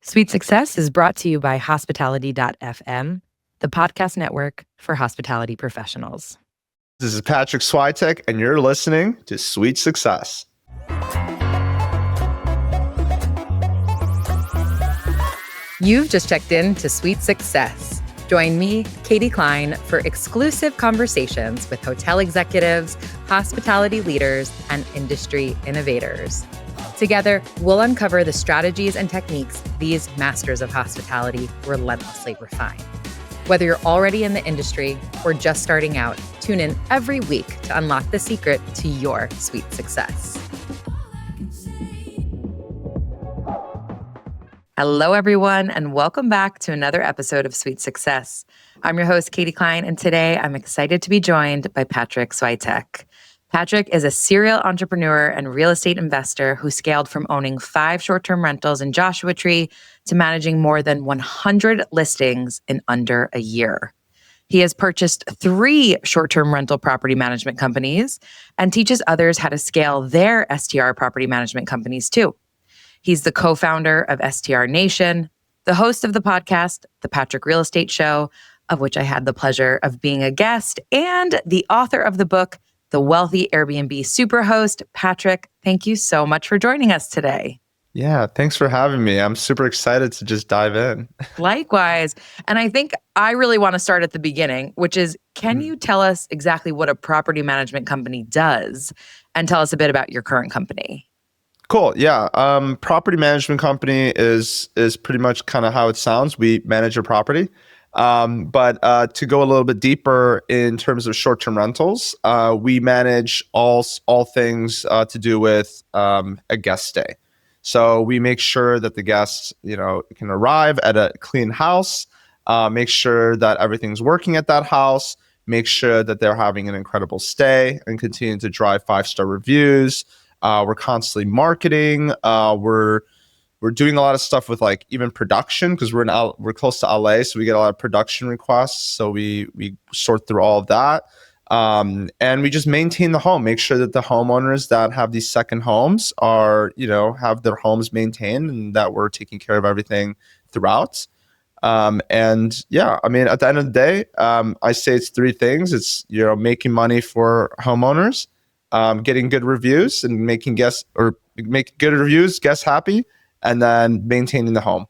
Sweet Success is brought to you by Hospitality.fm, the podcast network for hospitality professionals. This is Patryk Swietek, and you're listening to Sweet Success. You've just checked in to Sweet Success. Join me, Katie Cline, for exclusive conversations with hotel executives, hospitality leaders, and industry innovators. Together, we'll uncover the strategies and techniques these masters of hospitality relentlessly refine. Whether you're already in the industry or just starting out, tune in every week to unlock the secret to your sweet success. Hello, everyone, and welcome back to another episode of Sweet Success. I'm your host, Katie Cline, and today I'm excited to be joined by Patryk Swietek. Patryk is a serial entrepreneur and real estate investor who scaled from owning 5 short-term rentals in Joshua Tree to managing more than 100 listings in under a year. He has purchased 3 short-term rental property management companies and teaches others how to scale their STR property management companies too. He's the co-founder of STR Nation, the host of the podcast, The Patryk Real Estate Show, of which I had the pleasure of being a guest, and the author of the book, The Wealthy Airbnb Superhost. Patryk, thank you so much for joining us today. Yeah, thanks for having me. I'm super excited to just dive in. Likewise. And I think I really want to start at the beginning, which is, can you tell us exactly what a property management company does and tell us a bit about your current company? Cool. Yeah. Property management company is pretty much kind of how it sounds. We manage a property. But to go a little bit deeper in terms of short-term rentals, we manage all things to do with a guest stay. So we make sure that the guests, can arrive at a clean house, make sure that everything's working at that house, make sure that they're having an incredible stay, and continue to drive 5-star reviews. We're constantly marketing. We're doing a lot of stuff with like even production because we're close to LA, so we get a lot of production requests. So we sort through all of that, and we just maintain the home. Make sure that the homeowners that have these second homes are have their homes maintained and that we're taking care of everything throughout. And yeah, I mean, at the end of the day, I say it's 3 things. It's making money for homeowners, getting good reviews, and making guests happy, and then maintaining the home.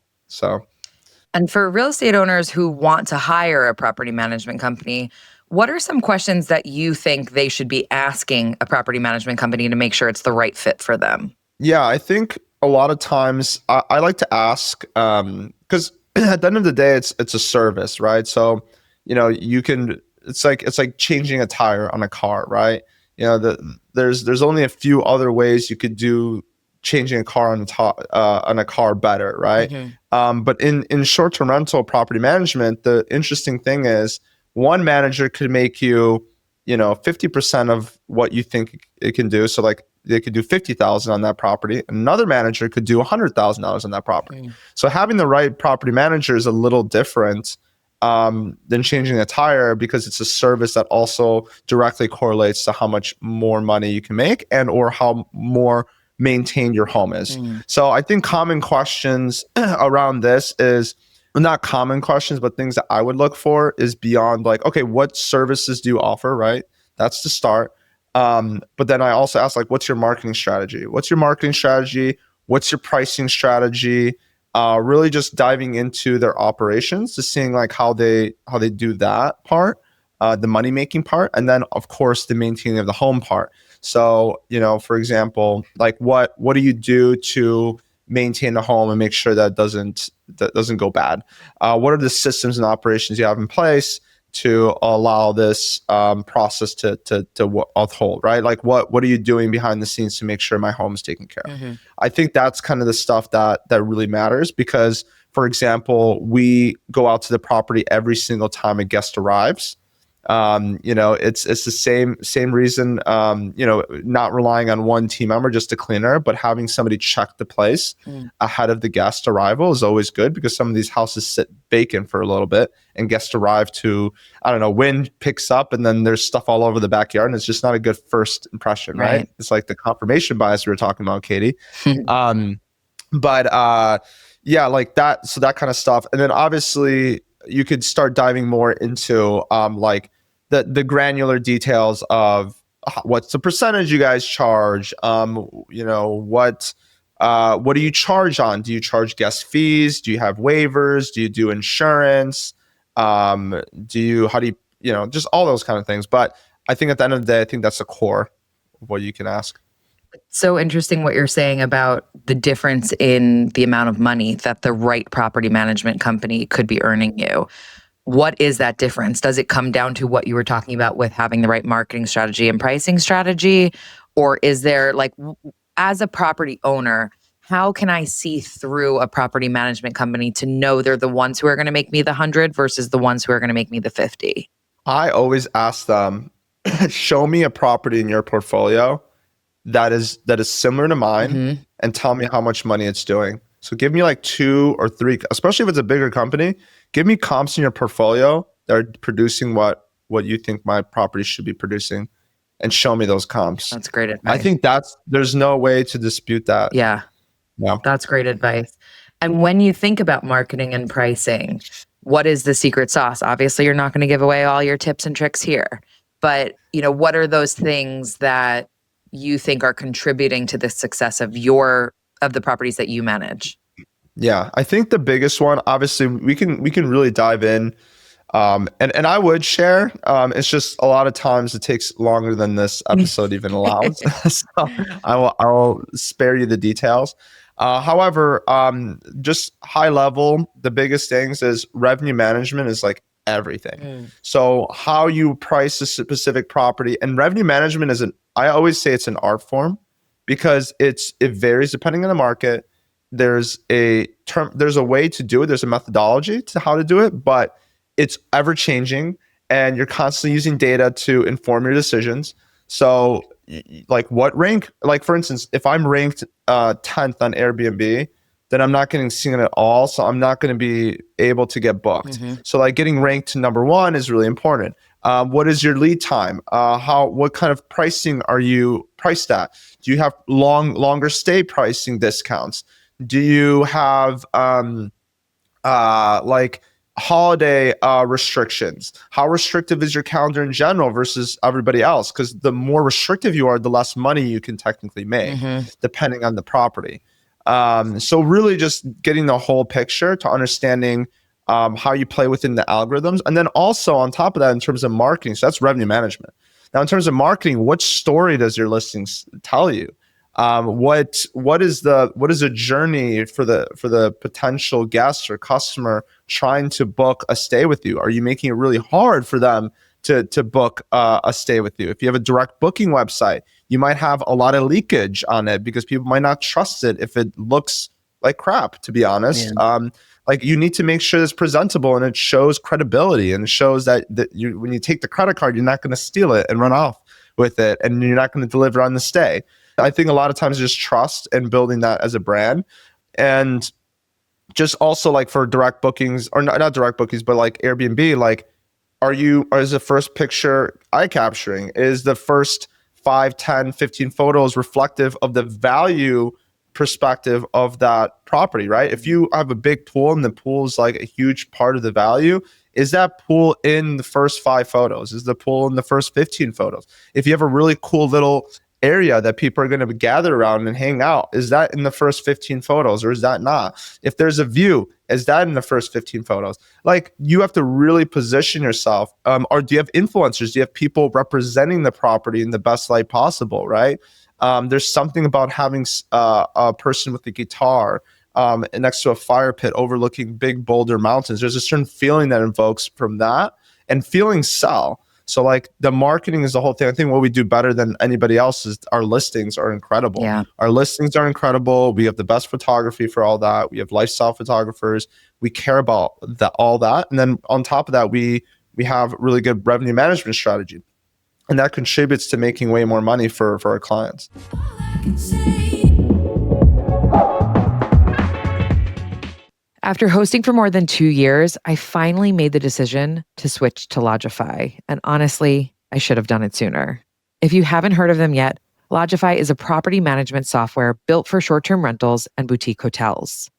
And for real estate owners who want to hire a property management company, what are some questions that you think they should be asking a property management company to make sure it's the right fit for them? Yeah, I think a lot of times I like to ask, because at the end of the day, it's a service, right? So, it's like changing a tire on a car, right? There's only a few other ways you could do changing a car on a car better, right? Mm-hmm. But in short-term rental property management, the interesting thing is one manager could make you 50% of what you think it can do. So like they could do $50,000 on that property. Another manager could do $100,000 on that property. Mm. So having the right property manager is a little different than changing a tire, because it's a service that also directly correlates to how much more money you can make and or how more maintained your home is. So I think common questions around this is not common questions, but things that I would look for is beyond like, okay, what services do you offer, right? That's the start. But then I also ask, like, what's your marketing strategy? What's your marketing strategy? What's your pricing strategy? Really just diving into their operations, to seeing like how they do that part, the money making part, and then of course the maintaining of the home part. So, for example, like what do you do to maintain the home and make sure that doesn't go bad? What are the systems and operations you have in place to allow this process to uphold, right? Like what are you doing behind the scenes to make sure my home is taken care of? Mm-hmm. I think that's kind of the stuff that really matters, because, for example, we go out to the property every single time a guest arrives. It's the same reason, not relying on one team member, just a cleaner, but having somebody check the place ahead of the guest arrival is always good, because some of these houses sit vacant for a little bit and guests arrive to, wind picks up and then there's stuff all over the backyard, and it's just not a good first impression, right? It's like the confirmation bias we were talking about, Katie. But yeah, like that. So that kind of stuff. And then obviously you could start diving more into like the granular details of what's the percentage you guys charge. What do you charge on? Do you charge guest fees? Do you have waivers? Do you do insurance? Do you how do you just all those kind of things. But I think at the end of the day, I think that's the core of what you can ask. So interesting what you're saying about the difference in the amount of money that the right property management company could be earning you. What is that difference? Does it come down to what you were talking about with having the right marketing strategy and pricing strategy? Or is there as a property owner, how can I see through a property management company to know they're the ones who are going to make me the 100 versus the ones who are going to make me the 50? I always ask them, show me a property in your portfolio that is similar to mine and tell me how much money it's doing. So give me like 2 or 3, especially if it's a bigger company, give me comps in your portfolio that are producing what you think my property should be producing and show me those comps. That's great advice. I think there's no way to dispute that. Yeah. That's great advice. And when you think about marketing and pricing, what is the secret sauce? Obviously, you're not going to give away all your tips and tricks here, but what are those things that you think are contributing to the success of the properties that you manage? Yeah, I think the biggest one, obviously, we can really dive in, and I would share. It's just a lot of times it takes longer than this episode even allows, so I'll spare you the details. However, just high level, the biggest things is revenue management is like everything. So how you price a specific property, and revenue management I always say it's an art form because it varies depending on the market. There's a way to do it. There's a methodology to how to do it, but it's ever changing and you're constantly using data to inform your decisions. So like what rank, like for instance, if I'm ranked 10th on Airbnb, then I'm not getting seen at all. So I'm not going to be able to get booked. So like getting ranked to number 1 is really important. What is your lead time? What kind of pricing are you priced at? Do you have longer stay pricing discounts? Do you have like holiday restrictions? How restrictive is your calendar in general versus everybody else? Because the more restrictive you are, the less money you can technically make, depending on the property. So really just getting the whole picture to understanding how you play within the algorithms. And then also on top of that, in terms of marketing, so that's revenue management. Now, in terms of marketing, what story does your listings tell you? What is a journey for the potential guest or customer trying to book a stay with you? Are you making it really hard for them to book a stay with you? If you have a direct booking website, you might have a lot of leakage on it because people might not trust it if it looks like crap, to be honest. Like you need to make sure it's presentable and it shows credibility and it shows that when you take the credit card, you're not going to steal it and run off with it and you're not going to deliver on the stay. I think a lot of times just trust and building that as a brand. And just also like for direct bookings or not direct bookings, but like Airbnb, like is the first picture eye capturing? Is the first 5, 10, 15 photos reflective of the value perspective of that property, right? If you have a big pool and the pool is like a huge part of the value, is that pool in the first 5 photos? Is the pool in the first 15 photos? If you have a really cool little area that people are going to gather around and hang out, is that in the first 15 photos or is that not? If there's a view, is that in the first 15 photos? Like you have to really position yourself. Or do you have influencers? Do you have people representing the property in the best light possible, right? There's something about having a person with a guitar next to a fire pit overlooking big boulder mountains. There's a certain feeling that invokes from that, and feelings sell. So like the marketing is the whole thing. I think what we do better than anybody else is our listings are incredible. Yeah. Our listings are incredible. We have the best photography for all that. We have lifestyle photographers. We care about all that. And then on top of that, we have really good revenue management strategy. And that contributes to making way more money for our clients. After hosting for more than 2 years, I finally made the decision to switch to Lodgify. And honestly, I should have done it sooner. If you haven't heard of them yet, Lodgify is a property management software built for short-term rentals and boutique hotels.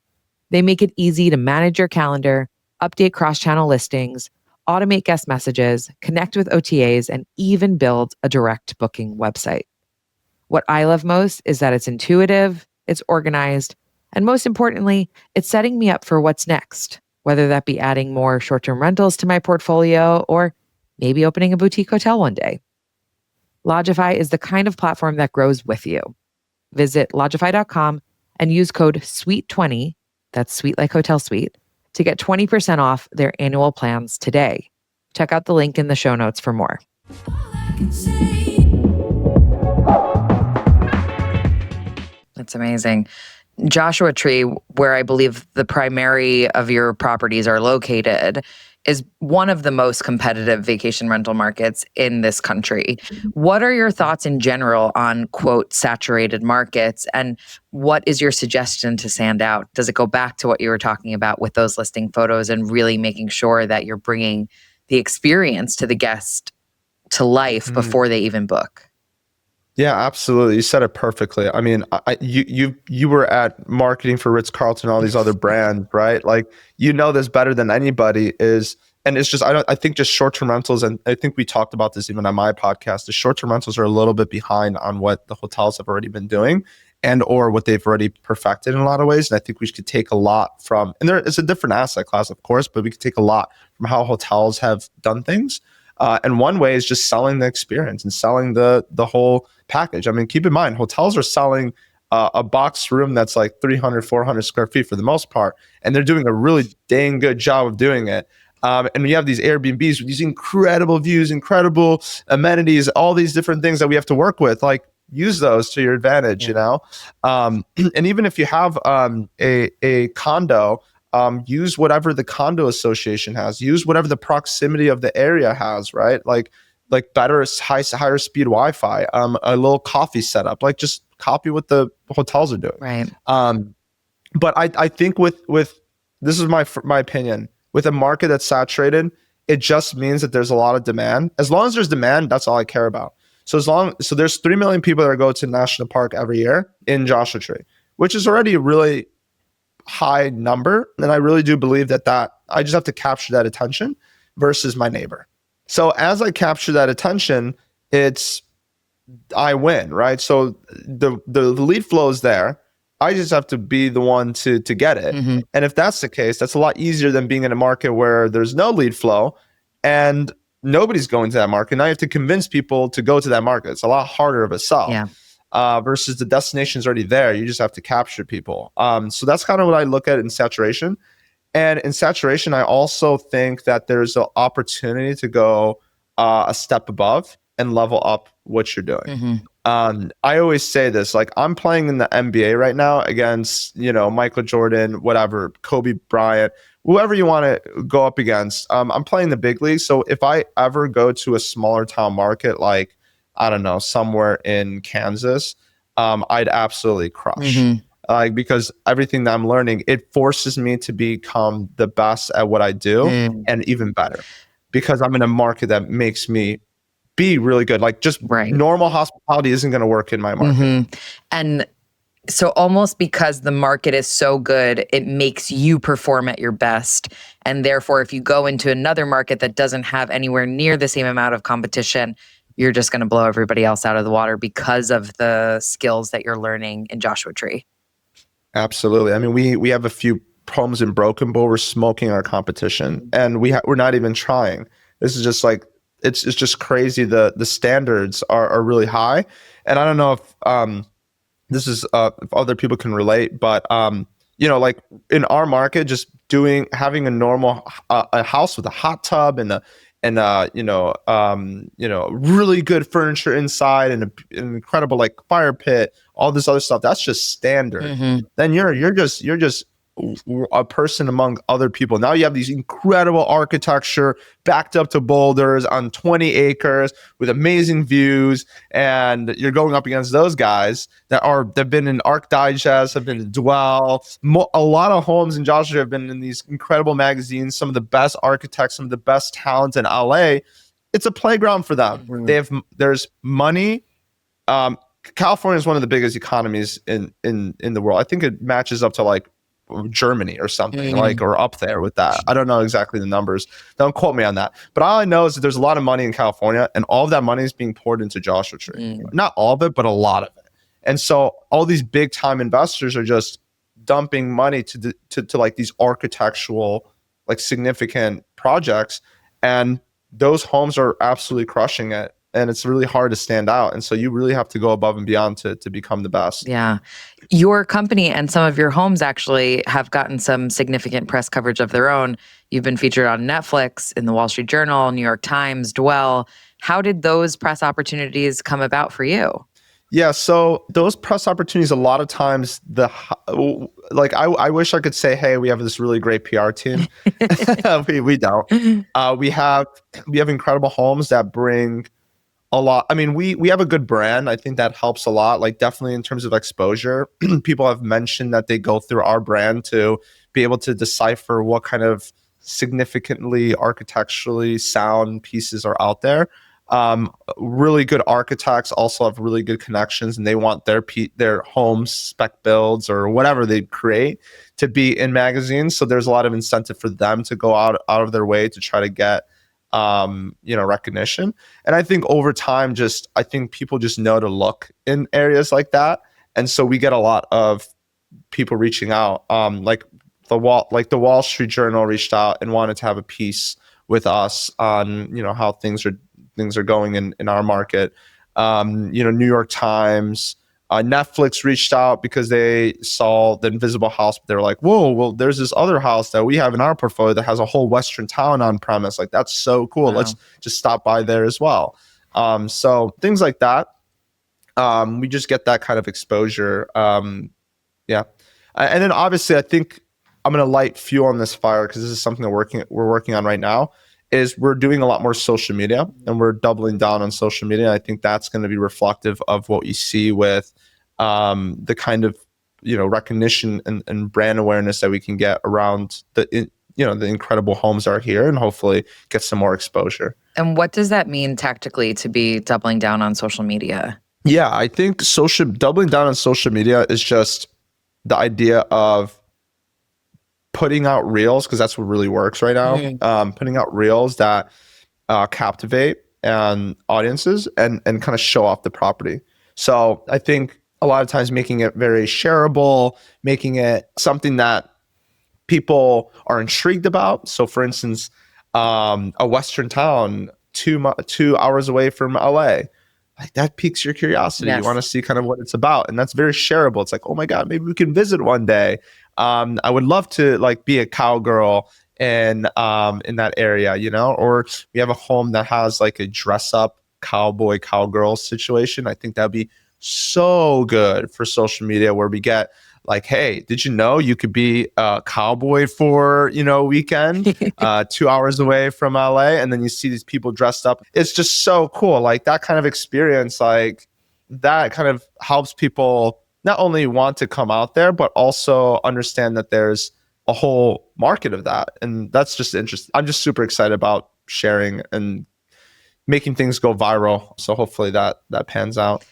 They make it easy to manage your calendar, update cross-channel listings, automate guest messages, connect with OTAs, and even build a direct booking website. What I love most is that it's intuitive, it's organized, and most importantly, it's setting me up for what's next, whether that be adding more short-term rentals to my portfolio or maybe opening a boutique hotel one day. Lodgify is the kind of platform that grows with you. Visit Lodgify.com and use code SWEET20, that's sweet like hotel suite, to get 20% off their annual plans today. Check out the link in the show notes for more. That's amazing. Joshua Tree, where I believe the primary of your properties are located, is one of the most competitive vacation rental markets in this country. What are your thoughts in general on, quote, saturated markets? And what is your suggestion to stand out? Does it go back to what you were talking about with those listing photos and really making sure that you're bringing the experience to the guest to life before they even book? Yeah, absolutely. You said it perfectly. I mean, you were at marketing for Ritz-Carlton, all these other brands, right? Like, you know this better than anybody is. And it's just, I think just short-term rentals, and I think we talked about this even on my podcast, the short-term rentals are a little bit behind on what the hotels have already been doing and or what they've already perfected in a lot of ways. And I think we could take a lot from, and there is a different asset class, of course, but we could take a lot from how hotels have done things. And one way is just selling the experience and selling the whole package. I mean, keep in mind, hotels are selling a box room that's like 300, 400 square feet for the most part, and they're doing a really dang good job of doing it. And we have these Airbnbs with these incredible views, incredible amenities, all these different things that we have to work with. Like, use those to your advantage, you know? And even if you have a condo, use whatever the condo association has, use whatever the proximity of the area has, right? Like better, higher speed Wi-Fi, a little coffee setup, like just copy what the hotels are doing. Right. But I think with this is my opinion, with a market that's saturated, it just means that there's a lot of demand. As long as there's demand, that's all I care about. So there's 3 million people that go to National Park every year in Joshua Tree, which is already a really high number. And I really do believe that I just have to capture that attention versus my neighbor. So as I capture that attention, I win, right? So the lead flow is there. I just have to be the one to get it. Mm-hmm. And if that's the case, that's a lot easier than being in a market where there's no lead flow and nobody's going to that market. Now you have to convince people to go to that market. It's a lot harder of a sell. Yeah. Versus the destination's already there. You just have to capture people. So that's kind of what I look at in saturation. And in saturation, I also think that there's an opportunity to go a step above and level up what you're doing. Mm-hmm. I always say this, like, I'm playing in the NBA right now against, Michael Jordan, whatever, Kobe Bryant, whoever you want to go up against. I'm playing the big league. So if I ever go to a smaller town market, like, I don't know, somewhere in Kansas, I'd absolutely crush. Mm-hmm. Because everything that I'm learning, it forces me to become the best at what I do and even better, because I'm in a market that makes me be really good. Like, just normal hospitality isn't going to work in my market. Mm-hmm. And so almost because the market is so good, it makes you perform at your best. And therefore, if you go into another market that doesn't have anywhere near the same amount of competition, you're just going to blow everybody else out of the water because of the skills that you're learning in Joshua Tree. Absolutely. I mean, we have a few homes in Broken Bow. We're smoking our competition, and we're not even trying. This is just like, it's just crazy. The standards are really high. And I don't know if this is if other people can relate, but like in our market, just having a normal a house with a hot tub and really good furniture inside and an incredible like fire pit, all this other stuff, that's just standard. Mm-hmm. Then you're just a person among other people. Now you have these incredible architecture backed up to boulders on 20 acres with amazing views, and you're going up against those guys that've been in Arc Digest, have been in Dwell. A lot of homes in Joshua have been in these incredible magazines, some of the best architects, some of the best talent in LA. It's a playground for them. Mm-hmm. There's money. California is one of the biggest economies in the world. I think it matches up to like Germany or something, like, or up there with that. I don't know exactly the numbers. Don't quote me on that. But all I know is that there's a lot of money in California, and all of that money is being poured into Joshua Tree. Not all of it, but a lot of it. And so all these big time investors are just dumping money to like these architectural, like significant projects, and those homes are absolutely crushing it. And it's really hard to stand out. And so you really have to go above and beyond to become the best. Yeah. Your company and some of your homes actually have gotten some significant press coverage of their own. You've been featured on Netflix, in the Wall Street Journal, New York Times, Dwell. How did those press opportunities come about for you? Yeah, so those press opportunities, a lot of times, I wish I could say, hey, we have this really great PR team. we don't. We have incredible homes that bring a lot. I mean, we have a good brand. I think that helps a lot. Like, definitely in terms of exposure, people have mentioned that they go through our brand to be able to decipher what kind of significantly architecturally sound pieces are out there. Really good architects also have really good connections, and they want their homes, spec builds, or whatever they create to be in magazines. So there's a lot of incentive for them to go out of their way to try to get recognition. And I think over time, I think people just know to look in areas like that. And so we get a lot of people reaching out. Like the Wall Street Journal reached out and wanted to have a piece with us on, how things are going in our market. New York Times, Netflix reached out because they saw the Invisible House, but they were like, whoa, well, there's this other house that we have in our portfolio that has a whole Western town on premise. Like, that's so cool. Wow. Let's just stop by there as well. So things like that. We just get that kind of exposure. Yeah. And then obviously I think I'm going to light fuel on this fire, because this is something that we're working on right now, is we're doing a lot more social media, and we're doubling down on social media. I think that's going to be reflective of what you see with the kind of, recognition and brand awareness that we can get around the incredible homes that are here, and hopefully get some more exposure. And what does that mean tactically to be doubling down on social media? Yeah, I think doubling down on social media is just the idea of putting out reels, because that's what really works right now. Putting out reels that captivate and audiences and kind of show off the property. So I think a lot of times making it very shareable, making it something that people are intrigued about. So for instance, a Western town 2 hours away from LA, like, that piques your curiosity. Yes. You want to see kind of what it's about. And that's very shareable. It's like, oh my God, maybe we can visit one day. I would love to be a cowgirl in that area, or we have a home that has like a dress up cowgirl situation. I think that'd be so good for social media, where we get like, hey, did you know you could be a cowboy for, a weekend, 2 hours away from LA, and then you see these people dressed up. It's just so cool. Like, that kind of experience, like, that kind of helps people not only want to come out there, but also understand that there's a whole market of that. And that's just interesting. I'm just super excited about sharing and making things go viral. So hopefully that pans out.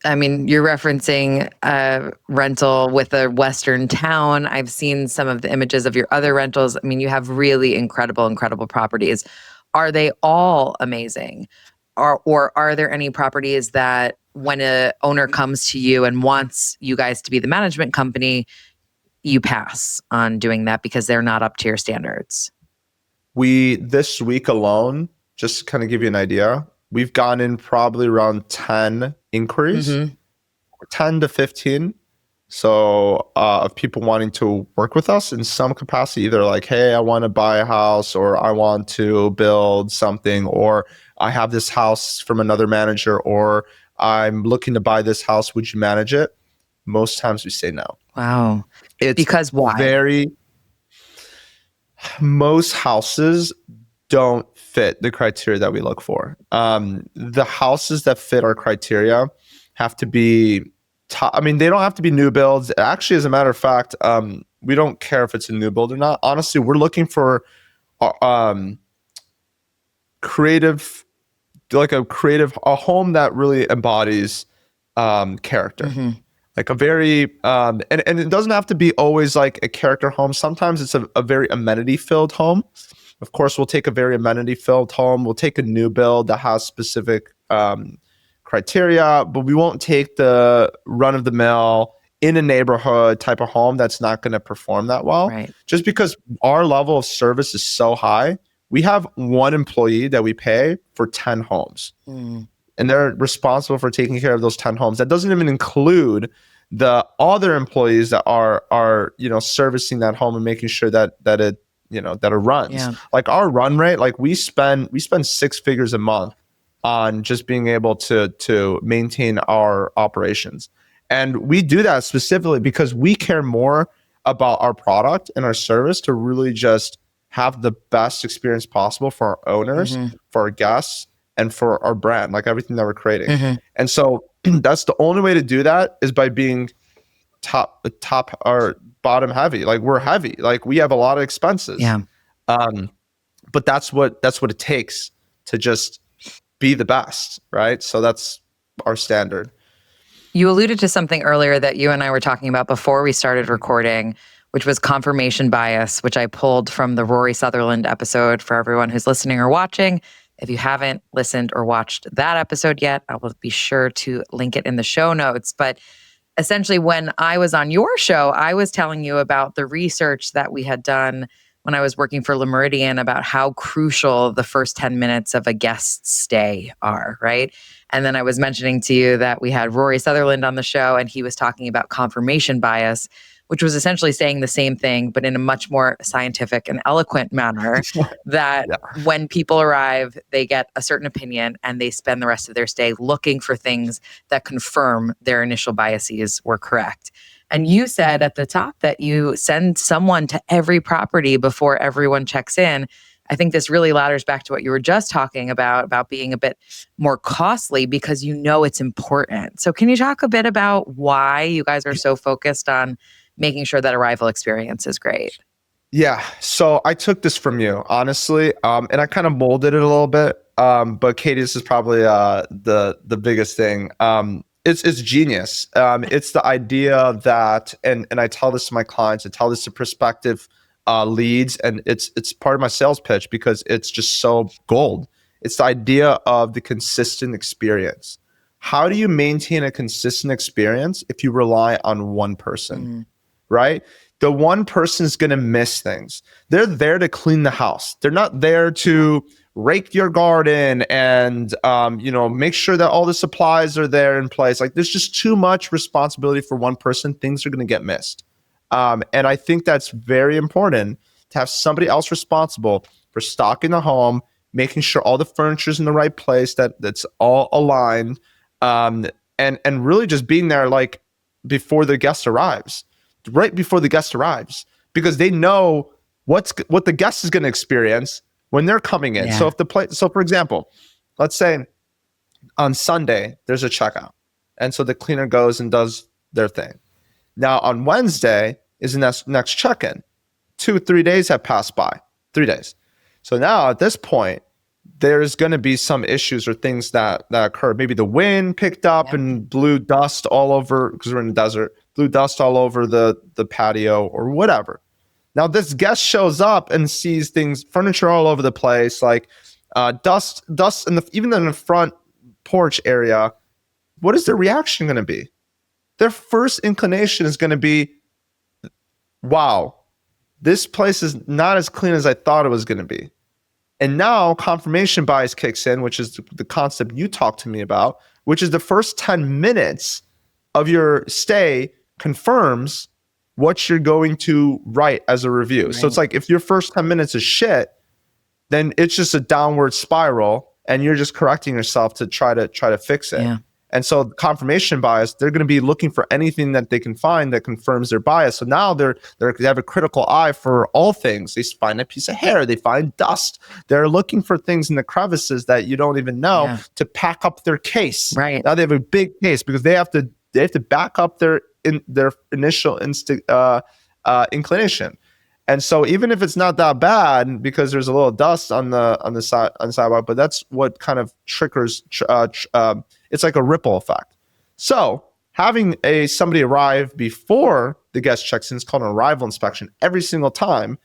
I mean, you're referencing a rental with a Western town. I've seen some of the images of your other rentals. I mean, you have really incredible properties. Are they all amazing? Or are there any properties that when a owner comes to you and wants you guys to be the management company, you pass on doing that because they're not up to your standards? This week alone, just to kind of give you an idea, we've gone in probably around 10 inquiries, 10 to 15. So of people wanting to work with us in some capacity, either like, hey, I want to buy a house, or I want to build something, or I have this house from another manager, or I'm looking to buy this house. Would you manage it? Most times we say no. Wow. Because why? Most houses don't fit the criteria that we look for. The houses that fit our criteria have to be they don't have to be new builds. Actually, as a matter of fact, we don't care if it's a new build or not. Honestly, we're looking for creative, a home that really embodies character. like a very and it doesn't have to be always like a character home. Sometimes it's a very amenity filled home. Of course, we'll take a very amenity filled home. We'll take a new build that has specific criteria, but we won't take the run of the mill in a neighborhood type of home that's not going to perform that well. Right. Just because our level of service is so high, we have one employee that we pay for 10 homes. And they're responsible for taking care of those 10 homes. That doesn't even include the other employees that are servicing that home and making sure that it runs. Yeah. Like our run rate, like we spend 6 figures a month on just being able to maintain our operations. And we do that specifically because we care more about our product and our service to really just have the best experience possible for our owners, for our guests, and for our brand, like everything that we're creating. And so that's the only way to do that is by being top or bottom heavy. Like we're heavy, like we have a lot of expenses. Yeah. But that's what it takes to just be the best, right? So that's our standard. You alluded to something earlier that you and I were talking about before we started recording, which was confirmation bias, which I pulled from the Rory Sutherland episode for everyone who's listening or watching. If you haven't listened or watched that episode yet, I will be sure to link it in the show notes. But essentially, when I was on your show, I was telling you about the research that we had done when I was working for Le Méridien about how crucial the first 10 minutes of a guest's stay are, right? And then I was mentioning to you that we had Rory Sutherland on the show, and he was talking about confirmation bias, which was essentially saying the same thing, but in a much more scientific and eloquent manner, that when people arrive, they get a certain opinion and they spend the rest of their stay looking for things that confirm their initial biases were correct. And you said at the top that you send someone to every property before everyone checks in. I think this really ladders back to what you were just talking about being a bit more costly because you know it's important. So can you talk a bit about why you guys are so focused on making sure that arrival experience is great? Yeah. So I took this from you, honestly, and I kind of molded it a little bit. But Katie, this is probably the biggest thing. It's genius. It's the idea that, and I tell this to my clients, I tell this to prospective leads, and it's part of my sales pitch because it's just so gold. It's the idea of the consistent experience. How do you maintain a consistent experience if you rely on one person, right? The one person is going to miss things. They're there to clean the house. They're not there to rake your garden and make sure that all the supplies are there in place. Like there's just too much responsibility for one person. Things are going to get missed. And I think that's very important to have somebody else responsible for stocking the home, making sure all the furniture is in the right place, that's all aligned, and really just being there like before the guest arrives, right before the guest arrives, because they know what the guest is going to experience when they're coming in. Yeah. So for example, let's say on Sunday there's a checkout, and so the cleaner goes and does their thing. Now on Wednesday is the next check-in. 2-3 days have passed by. 3 days. So now at this point, there's going to be some issues or things that occur. Maybe the wind picked up and blew dust all over, because we're in the desert, blew dust all over the patio or whatever. Now this guest shows up and sees things, furniture all over the place, like dust even in the front porch area. What is their reaction going to be? Their first inclination is going to be, wow, this place is not as clean as I thought it was going to be. And now confirmation bias kicks in, which is the concept you talked to me about, which is the first 10 minutes of your stay confirms what you're going to write as a review. Right. So it's like if your first 10 minutes is shit, then it's just a downward spiral and you're just correcting yourself to try to fix it. Yeah. And so confirmation bias, they're going to be looking for anything that they can find that confirms their bias. So now they have a critical eye for all things. They find a piece of hair, they find dust. They're looking for things in the crevices that you don't even know to pack up their case. Right. Now they have a big case because they have to back up their initial inclination. And so even if it's not that bad because there's a little dust on the sidewalk, but that's what kind of triggers. It's like a ripple effect. So having somebody arrive before the guest checks in is called an arrival inspection every single time,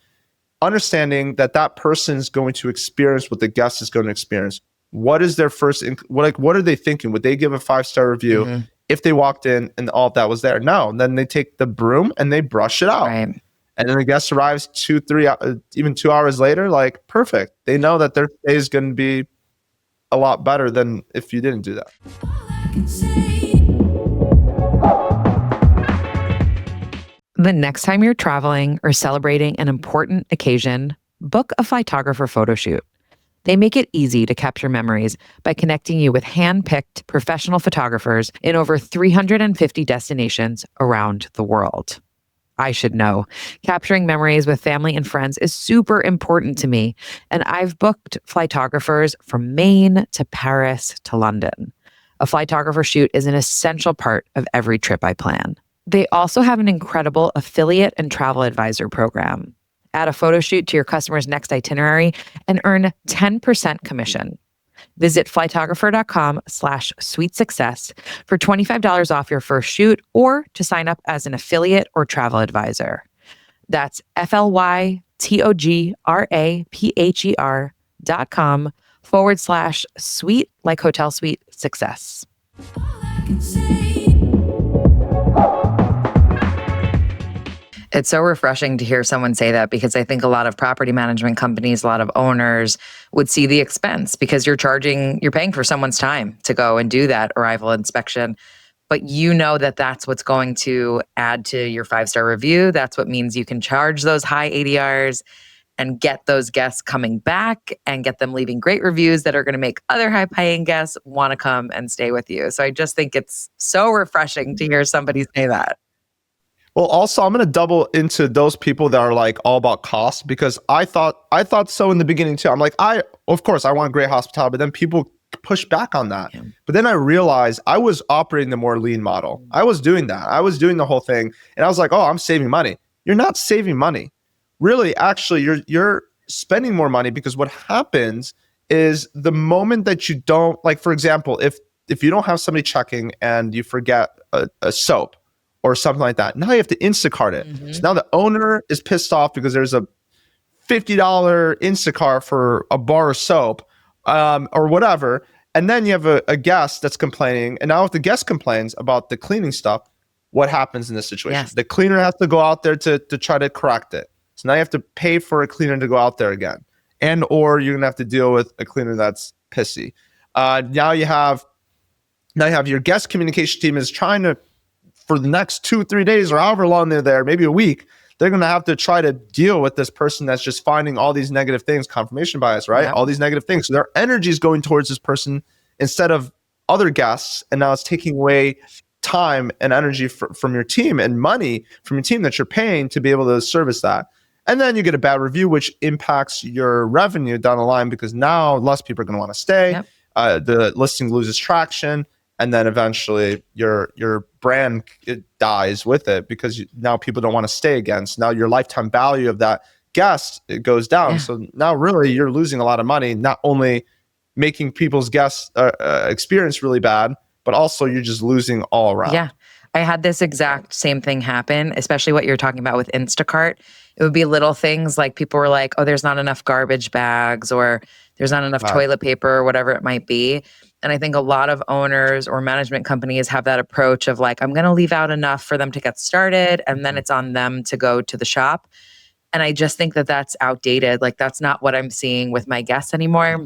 understanding that that person is going to experience what the guest is going to experience. What is their first, what are they thinking? Would they give a 5-star review if they walked in and all of that was there? No. Then they take the broom and they brush it out. Right. And then the guest arrives 2-3, even 2 hours later, like perfect. They know that their stay is going to be a lot better than if you didn't do that. The next time you're traveling or celebrating an important occasion, book a Flytographer photo shoot. They make it easy to capture memories by connecting you with hand-picked professional photographers in over 350 destinations around the world. I should know. Capturing memories with family and friends is super important to me, and I've booked Flytographers from Maine to Paris to London. A Flytographer shoot is an essential part of every trip I plan. They also have an incredible affiliate and travel advisor program. Add a photo shoot to your customer's next itinerary and earn 10% commission. Visit flytographer.com/sweetsuccess for $25 off your first shoot or to sign up as an affiliate or travel advisor. That's FLYTOGRAPHER.com/sweet, like hotel suite, success. It's so refreshing to hear someone say that, because I think a lot of property management companies, a lot of owners would see the expense because you're paying for someone's time to go and do that arrival inspection. But you know that that's what's going to add to your 5-star review. That's what means you can charge those high ADRs and get those guests coming back and get them leaving great reviews that are going to make other high-paying guests want to come and stay with you. So I just think it's so refreshing to hear somebody say that. Well, also, I'm going to double into those people that are like all about cost, because I thought so in the beginning too. I'm like, of course I want great hospitality, but then people push back on that. Yeah. But then I realized I was operating the more lean model. I was doing that. I was doing the whole thing, and I was like, oh, I'm saving money. You're not saving money. Really, actually, you're spending more money, because what happens is the moment that you don't, like, for example, if you don't have somebody checking and you forget a soap or something like that, now you have to Instacart it. So now the owner is pissed off because there's a $50 Instacart for a bar of soap, or whatever. And then you have a guest that's complaining. And now if the guest complains about the cleaning stuff, what happens in this situation? Yes. The cleaner has to go out there to try to correct it. So now you have to pay for a cleaner to go out there again. And or you're gonna have to deal with a cleaner that's pissy. Now you have your guest communication team is trying to, for the next 2-3 days or however long they're there, maybe a week, they're going to have to try to deal with this person that's just finding all these negative things, confirmation bias, right? Yeah. All these negative things. So their energy is going towards this person instead of other guests. And now it's taking away time and energy from your team and money from your team that you're paying to be able to service that. And then you get a bad review, which impacts your revenue down the line, because now less people are going to want to stay. Yep. The listing loses traction. And then eventually your brand, it dies with it, because now people don't want to stay again. So now your lifetime value of that guest, it goes down. Yeah. So now really you're losing a lot of money, not only making people's guests experience really bad, but also you're just losing all around. Yeah. I had this exact same thing happen, especially what you're talking about with Instacart. It would be little things like people were like, oh, there's not enough garbage bags, or there's not enough toilet paper, or whatever it might be. And I think a lot of owners or management companies have that approach of like, I'm going to leave out enough for them to get started, and then it's on them to go to the shop. And I just think that that's outdated. Like, that's not what I'm seeing with my guests anymore,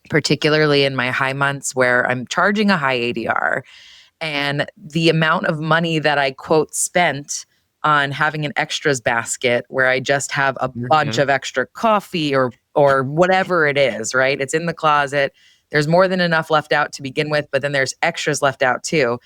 particularly in my high months where I'm charging a high ADR. And the amount of money that I quote spent on having an extras basket where I just have a bunch of extra coffee or whatever it is, right? It's in the closet. There's more than enough left out to begin with, but then there's extras left out too.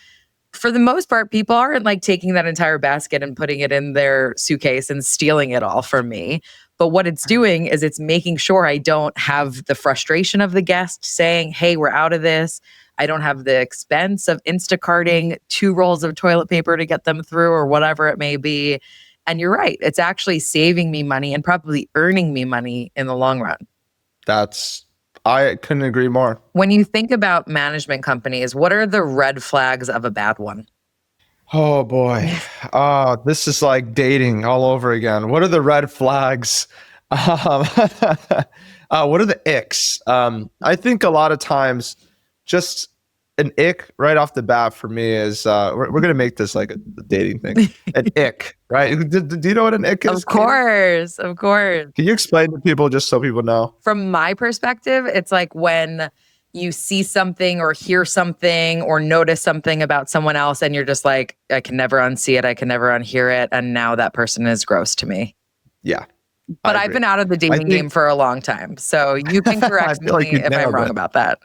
For the most part, people aren't like taking that entire basket and putting it in their suitcase and stealing it all from me. But what it's doing is it's making sure I don't have the frustration of the guest saying, hey, we're out of this. I don't have the expense of Instacarting 2 rolls of toilet paper to get them through, or whatever it may be. And you're right. It's actually saving me money and probably earning me money in the long run. I couldn't agree more. When you think about management companies, what are the red flags of a bad one? Oh boy. This is like dating all over again. What are the red flags? Um, what are the icks? I think a lot of times just an ick right off the bat for me is we're gonna make this like a dating thing. An ick, right? Do you know what an ick is? Of course, of course. Can you explain to people just so people know? From my perspective, it's like when you see something or hear something or notice something about someone else and you're just like, I can never unsee it, I can never unhear it, and now that person is gross to me. Yeah. But I've been out of the dating game for a long time, so you can correct me like if I'm wrong about that.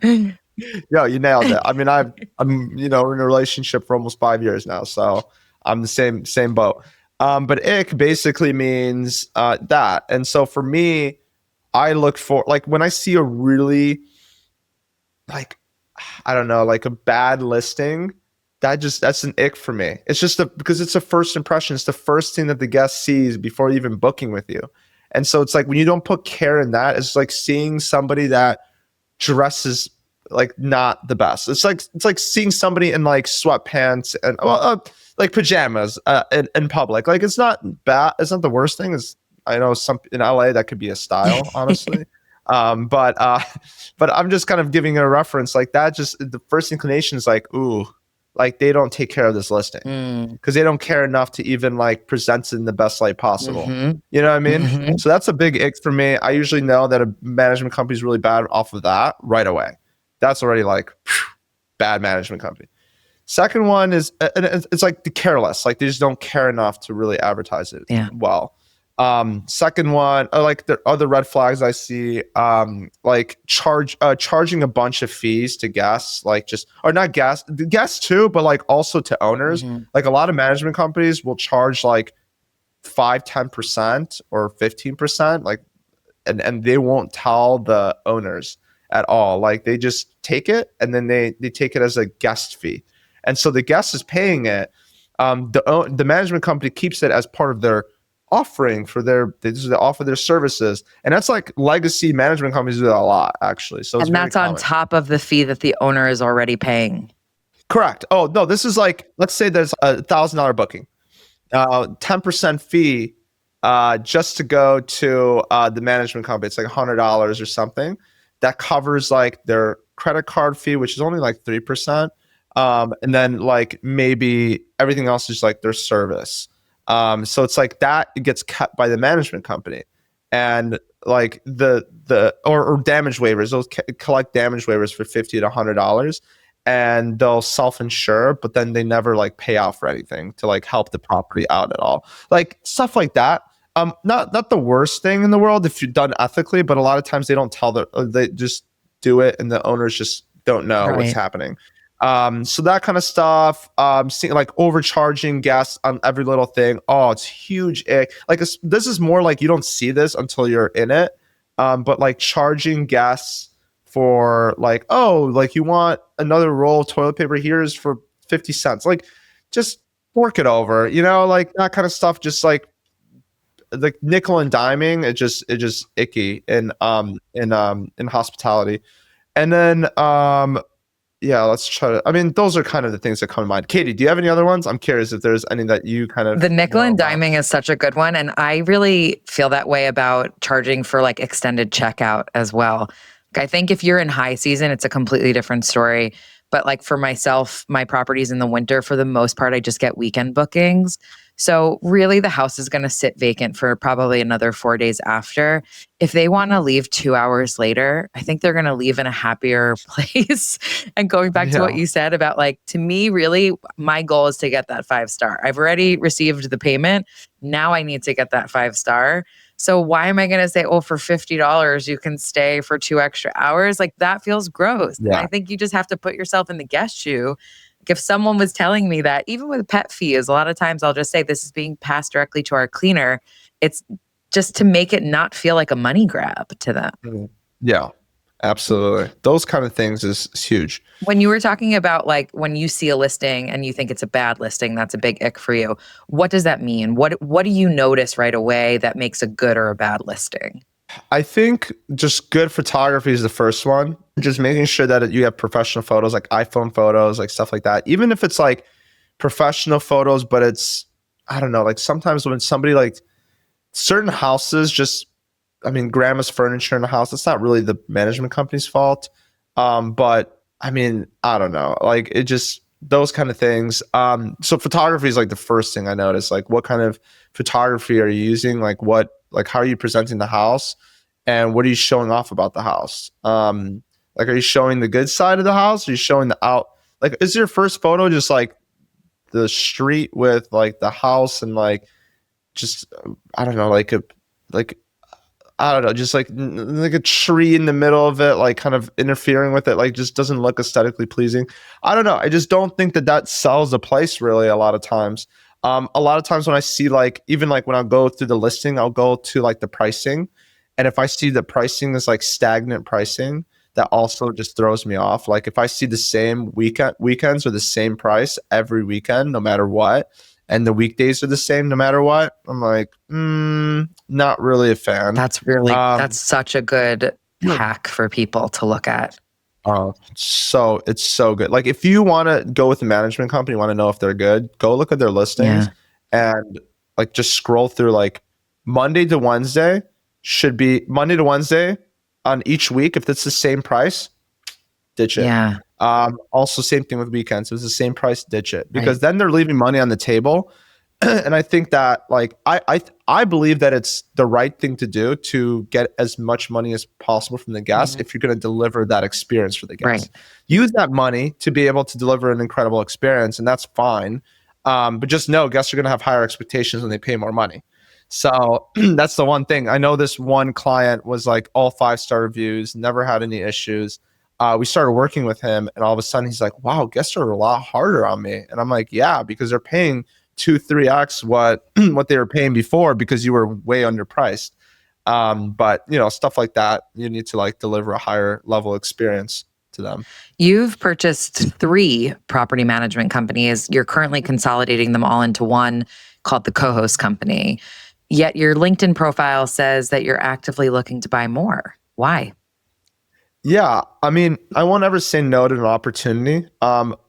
Yeah, you nailed it. I mean, I'm in a relationship for almost 5 years now, so I'm the same boat. But ick basically means that, and so for me, I look for like when I see a really like I don't know like a bad listing, that's an ick for me. It's just because it's a first impression. It's the first thing that the guest sees before even booking with you, and so it's like when you don't put care in that, it's like seeing somebody that dresses like not the best. It's like seeing somebody in like sweatpants and like pajamas in public. Like it's not bad. It's not the worst thing. Is I know some in LA that could be a style, honestly. But I'm just kind of giving a reference like that. Just the first inclination is like, ooh, like they don't take care of this listing because they don't care enough to even like present it in the best light possible. Mm-hmm. You know what I mean? Mm-hmm. So that's a big ick for me. I usually know that a management company is really bad off of that right away. That's already like bad management company. Second one is it's like the careless, like they just don't care enough to really advertise it well. Second one, like the other red flags I see, like charging a bunch of fees to guests, like just or not guests too, but like also to owners. Mm-hmm. Like a lot of management companies will charge like 5-10% or 15%, like and they won't tell the owners at all. Like they just take it and then they take it as a guest fee. And so the guest is paying it. The management company keeps it as part of their offering for they offer their services. And that's like legacy management companies do that a lot, actually. So it's and that's on top of the fee that the owner is already paying. Correct. Oh, no, this is like, let's say there's $1,000 booking, 10% fee just to go to the management company. It's like $100 or something. That covers like their credit card fee, which is only like 3%. And then like maybe everything else is like their service. So it's like that it gets cut by the management company, and like or damage waivers. They'll collect damage waivers for $50 to $100, and they'll self-insure, but then they never like pay out for anything to like help the property out at all. Like stuff like that. Not the worst thing in the world if you're done ethically, but a lot of times they don't tell they just do it, and the owners just don't know what's happening. So that kind of stuff. Seeing like overcharging guests on every little thing. Oh, it's huge ick. Like this is more like you don't see this until you're in it. But like charging guests for like, oh, like you want another roll of toilet paper, here's for 50 cents. Like just fork it over, like that kind of stuff. Just like nickel and diming, it just icky in hospitality. And then yeah, let's try to. I mean, those are kind of the things that come to mind. Katie, do you have any other ones? I'm curious if there's any that you kind of. The nickel and diming is such a good one. And I really feel that way about charging for like extended checkout as well. Like, I think if you're in high season, it's a completely different story. But like for myself, my properties in the winter, for the most part, I just get weekend bookings. So really the house is going to sit vacant for probably another 4 days after. If they want to leave 2 hours later, I think they're going to leave in a happier place. And going back to what you said about like, to me, really, my goal is to get that 5-star. I've already received the payment. Now I need to get that 5-star. So why am I going to say, oh, for $50, you can stay for 2 extra hours? Like that feels gross. Yeah. I think you just have to put yourself in the guest shoe. Like if someone was telling me that, even with pet fees, a lot of times I'll just say this is being passed directly to our cleaner. It's just to make it not feel like a money grab to them. Yeah, absolutely. Those kind of things is huge. When you were talking about like when you see a listing and you think it's a bad listing, that's a big ick for you. What does that mean? What do you notice right away that makes a good or a bad listing? I think just good photography is the first one. Just making sure that you have professional photos, like iPhone photos, like stuff like that. Even if it's like professional photos, but it's, I don't know, like sometimes when somebody like certain houses just, I mean, grandma's furniture in the house, it's not really the management company's fault. But I mean, I don't know, like it just, those kind of things. So photography is like the first thing I noticed, like what kind of photography are you using? Like how are you presenting the house and what are you showing off about the house? Like, are you showing the good side of the house? Are you showing the out? Like, is your first photo just like the street with like the house and like, just, I don't know, like I don't know, just like a tree in the middle of it, like kind of interfering with it, like just doesn't look aesthetically pleasing. I don't know. I just don't think that sells a place really a lot of times. A lot of times when I see like, even like when I'll go through the listing, I'll go to like the pricing. And if I see the pricing is like stagnant pricing, that also just throws me off. Like if I see the same weekends or the same price every weekend, no matter what, and the weekdays are the same no matter what, I'm like, not really a fan. That's such a good hack for people to look at. So it's so good. Like if you want to go with a management company, want to know if they're good, go look at their listings and like just scroll through like Monday to Wednesday on each week. If it's the same price, ditch it. Yeah. Also same thing with weekends. If it's the same price, ditch it, because then they're leaving money on the table. And I think that like, I believe that it's the right thing to do to get as much money as possible from the guests if you're going to deliver that experience for the guests. Use that money to be able to deliver an incredible experience, and that's fine. But just know guests are going to have higher expectations when they pay more money. So that's the one thing. I know this one client was like all 5-star reviews, never had any issues. We started working with him, and all of a sudden he's like, wow, guests are a lot harder on me. And I'm like, yeah, because they're paying 2-3x what they were paying before because you were way underpriced. But you know, stuff like that, you need to like deliver a higher level experience to them. You've purchased 3 property management companies. You're currently consolidating them all into one called the Cohost Company. Yet your LinkedIn profile says that you're actively looking to buy more. Why? Yeah, I mean, I won't ever say no to an opportunity.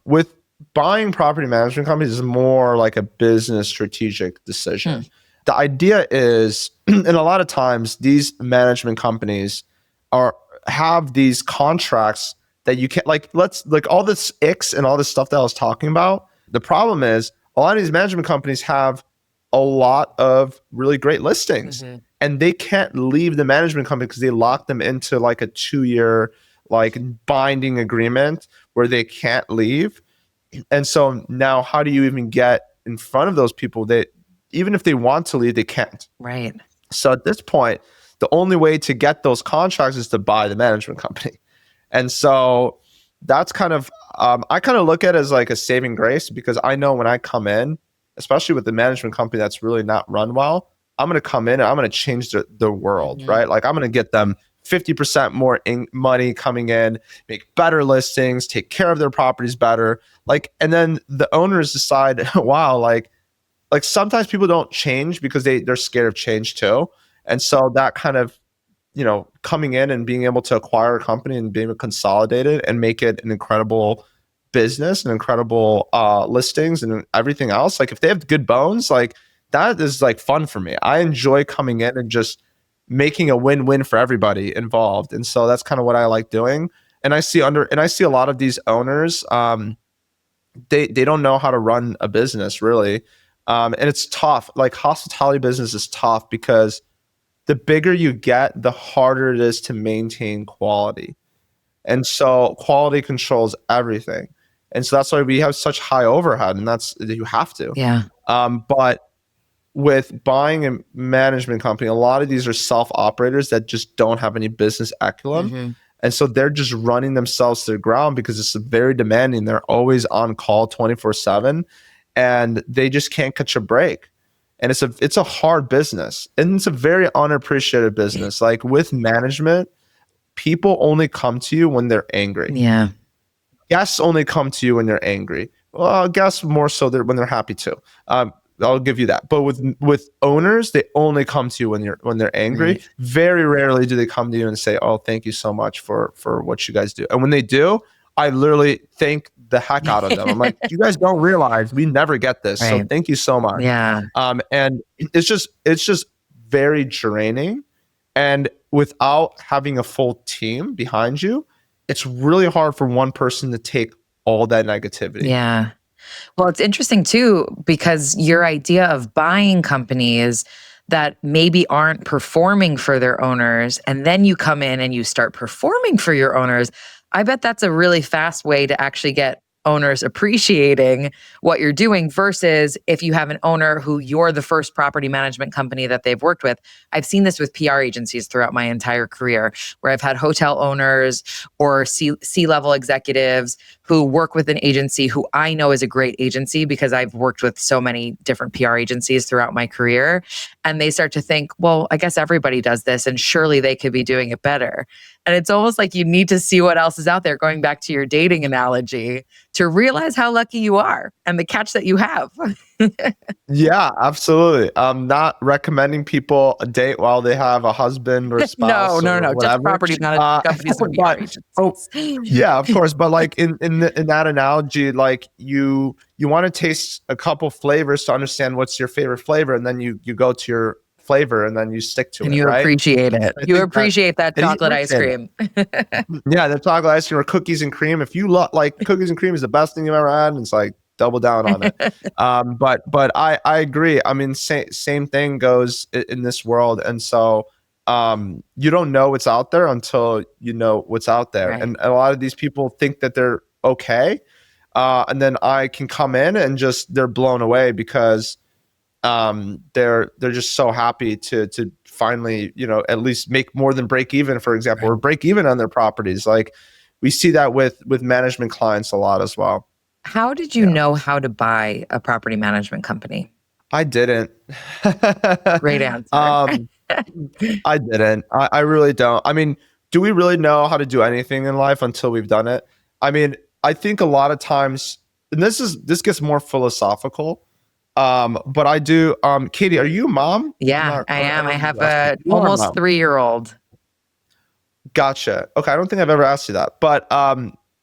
With buying property management companies is more like a business strategic decision. The idea is, and a lot of times these management companies have these contracts that you can't like all this icks and all this stuff that I was talking about. The problem is a lot of these management companies have a lot of really great listings and they can't leave the management company because they lock them into like a 2-year like binding agreement where they can't leave. And so now how do you even get in front of those people that even if they want to leave, they can't. Right. So at this point, the only way to get those contracts is to buy the management company. And so that's kind of, I kind of look at it as like a saving grace, because I know when I come in, especially with the management company that's really not run well, I'm going to come in and I'm going to change the world, right? Like I'm going to get them 50% more money coming in, make better listings, take care of their properties better. Like, and then the owners decide, wow, like sometimes people don't change because they're scared of change too. And so that kind of, you know, coming in and being able to acquire a company and being able to consolidate it and make it an incredible business and incredible listings and everything else. Like if they have good bones, like that is like fun for me. I enjoy coming in and just making a win-win for everybody involved. And so that's kind of what I like doing. And I see a lot of these owners, they don't know how to run a business really. And it's tough. Like hospitality business is tough because the bigger you get, the harder it is to maintain quality. And so quality controls everything. And so that's why we have such high overhead, and you have to. Yeah. But with buying a management company, a lot of these are self-operators that just don't have any business acumen. And so they're just running themselves to the ground because it's very demanding. They're always on call 24/7 and they just can't catch a break. And it's a hard business, and it's a very unappreciated business. Like with management, people only come to you when they're angry. Yeah. Guests only come to you when they're angry. Well, guests more so when they're happy too. I'll give you that. But with owners, they only come to you when they're angry. Right. Very rarely do they come to you and say, "Oh, thank you so much for what you guys do." And when they do, I literally thank the heck out of them. I'm like, you guys don't realize we never get this. So Right. thank you so much. Yeah. And it's just very draining. And without having a full team behind you, it's really hard for one person to take all that negativity. Yeah. Well, it's interesting too, because your idea of buying companies that maybe aren't performing for their owners, and then you come in and you start performing for your owners, I bet that's a really fast way to actually get owners appreciating what you're doing versus if you have an owner who you're the first property management company that they've worked with. I've seen this with PR agencies throughout my entire career where I've had hotel owners or C-level executives who work with an agency who I know is a great agency because I've worked with so many different PR agencies throughout my career. And they start to think, well, I guess everybody does this and surely they could be doing it better. And it's almost like you need to see what else is out there, going back to your dating analogy, to realize how lucky you are and the catch that you have. Yeah, absolutely. I'm not recommending people a date while they have a husband or spouse No. or Just whatever. property management companies and PR agencies. Yeah, of course. But like in that analogy, like you want to taste a couple flavors to understand what's your favorite flavor, and then you go to your flavor and then you stick to And it, you right? appreciate it. You appreciate that and you chocolate ice appreciate cream. Yeah, the chocolate ice cream or cookies and cream. If you love like cookies and cream is the best thing you've ever had, and it's like double down on it. But I agree. I mean, same thing goes in this world, and so you don't know what's out there until you know what's out there, Right. and a lot of these people think that they're okay, and then I can come in and just they're blown away because they're just so happy to finally, you know, at least make more than break even, for example, or break even on their properties. Like we see that with management clients a lot as well. How did you know how to buy a property management company? I didn't. Great answer. I didn't. I really don't. I mean, do we really know how to do anything in life until we've done it? I mean, I think a lot of times, and this gets more philosophical. But I do. Katie, are you a mom? Yeah, I am. I have a almost 3-year-old. Gotcha. Okay, I don't think I've ever asked you that. But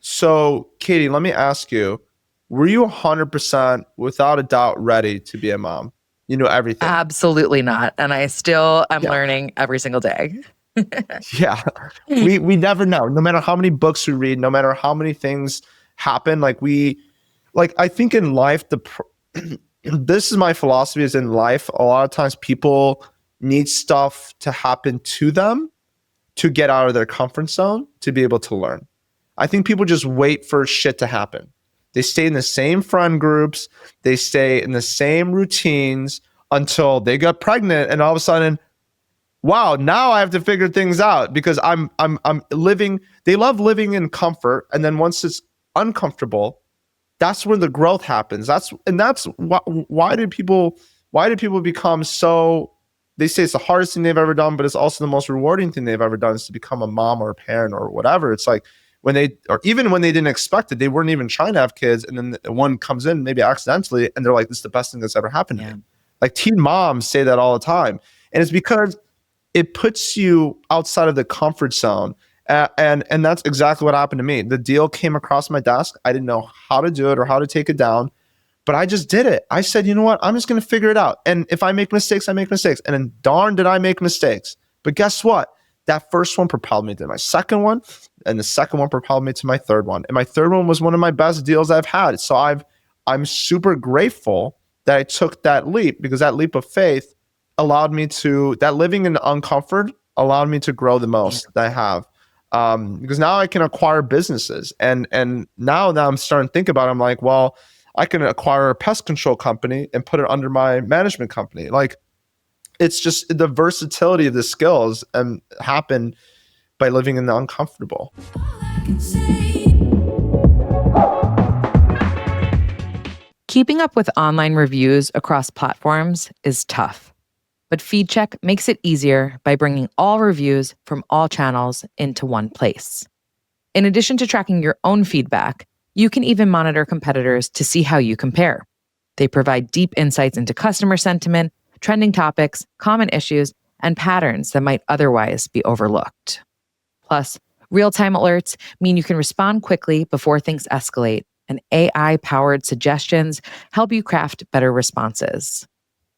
so Katie, let me ask you: were you 100% without a doubt ready to be a mom? You know everything. Absolutely not, and I still am learning every single day. Yeah, we never know. No matter how many books we read, no matter how many things happen, I think in life this is my philosophy is in life, a lot of times people need stuff to happen to them to get out of their comfort zone to be able to learn. I think people just wait for shit to happen. They stay in the same friend groups, they stay in the same routines until they get pregnant and all of a sudden, wow, now I have to figure things out because I'm living, they love living in comfort, and then once it's uncomfortable, that's when the growth happens. That's why did people become so, they say it's the hardest thing they've ever done, but it's also the most rewarding thing they've ever done is to become a mom or a parent or whatever. It's like even when they didn't expect it, they weren't even trying to have kids, and then one comes in maybe accidentally and they're like, this is the best thing that's ever happened to me. Like teen moms say that all the time. And it's because it puts you outside of the comfort zone. And that's exactly what happened to me. The deal came across my desk. I didn't know how to do it or how to take it down, but I just did it. I said, you know what? I'm just going to figure it out. And if I make mistakes, I make mistakes. And then darn did I make mistakes. But guess what? That first one propelled me to my second one, and the second one propelled me to my third one. And my third one was one of my best deals I've had. So I'm super grateful that I took that leap, because that leap of faith allowed me to, that living in uncomfort allowed me to grow the most that I have. Because now I can acquire businesses, and now that I'm starting to think about it, I'm like, well, I can acquire a pest control company and put it under my management company. Like, it's just the versatility of the skills and happen by living in the uncomfortable. Keeping up with online reviews across platforms is tough. But FeedCheck makes it easier by bringing all reviews from all channels into one place. In addition to tracking your own feedback, you can even monitor competitors to see how you compare. They provide deep insights into customer sentiment, trending topics, common issues, and patterns that might otherwise be overlooked. Plus, real-time alerts mean you can respond quickly before things escalate, and AI-powered suggestions help you craft better responses.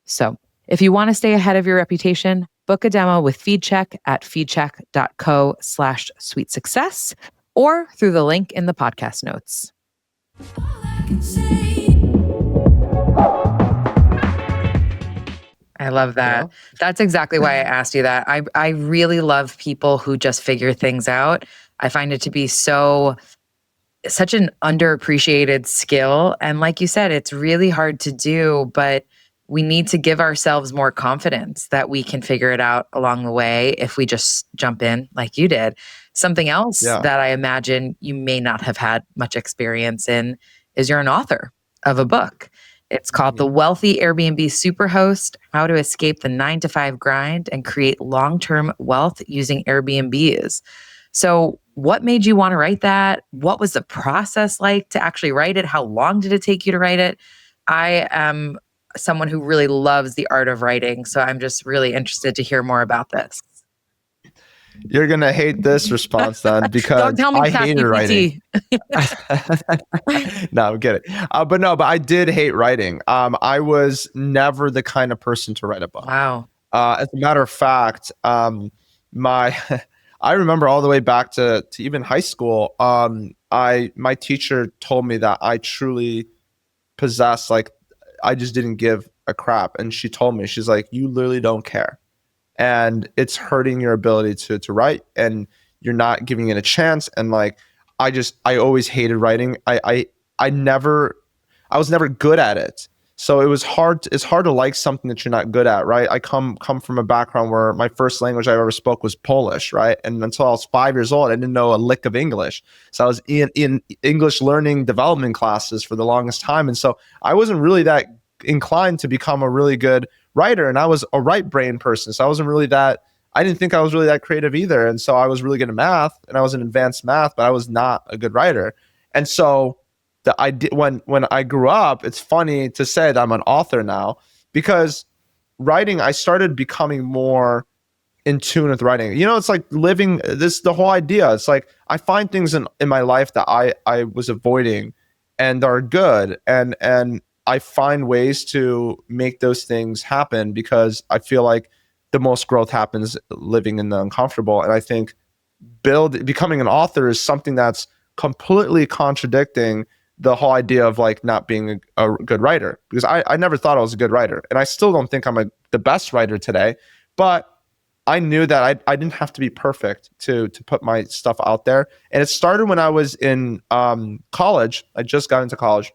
So, if you want to stay ahead of your reputation, book a demo with FeedCheck at feedcheck.co/sweetsuccess or through the link in the podcast notes. I love that. Yeah. That's exactly why I asked you that. I really love people who just figure things out. I find it to be such an underappreciated skill. And like you said, it's really hard to do, but we need to give ourselves more confidence that we can figure it out along the way if we just jump in like you did. Something else Yeah. that I imagine you may not have had much experience in is you're an author of a book. It's called The Wealthy Airbnb Superhost: How to Escape the 9-to-5 Grind and Create Long-Term Wealth Using Airbnbs. So, what made you want to write that? What was the process like to actually write it? How long did it take you to write it? I am someone who really loves the art of writing, so I'm just really interested to hear more about this. You're gonna hate this response then because Don't tell me I hated writing. No, I'm kidding. But I did hate writing. I was never the kind of person to write a book. Wow. As a matter of fact, my I remember all the way back to even high school. My teacher told me that I truly possess, like, I just didn't give a crap, and she told me, she's like, you literally don't care, and it's hurting your ability to write, and you're not giving it a chance. And like, I always hated writing. I was never good at it. So it's hard to like something that you're not good at, right? I come from a background where my first language I ever spoke was Polish, right? And until I was 5 years old, I didn't know a lick of English. So I was in English learning development classes for the longest time. And so I wasn't really that inclined to become a really good writer. And I was a right brain person. So I didn't think I was really that creative either. And so I was really good at math, and I was in advanced math, but I was not a good writer. And so when I grew up, it's funny to say that I'm an author now, because writing, I started becoming more in tune with writing. It's like living this, the whole idea. It's like I find things in my life that I was avoiding and are good. And I find ways to make those things happen, because I feel like the most growth happens living in the uncomfortable. And I think becoming an author is something that's completely contradicting the whole idea of like not being a good writer, because I never thought I was a good writer, and I still don't think I'm the best writer today, but I knew that I didn't have to be perfect to put my stuff out there. And it started when I was in college. I just got into college,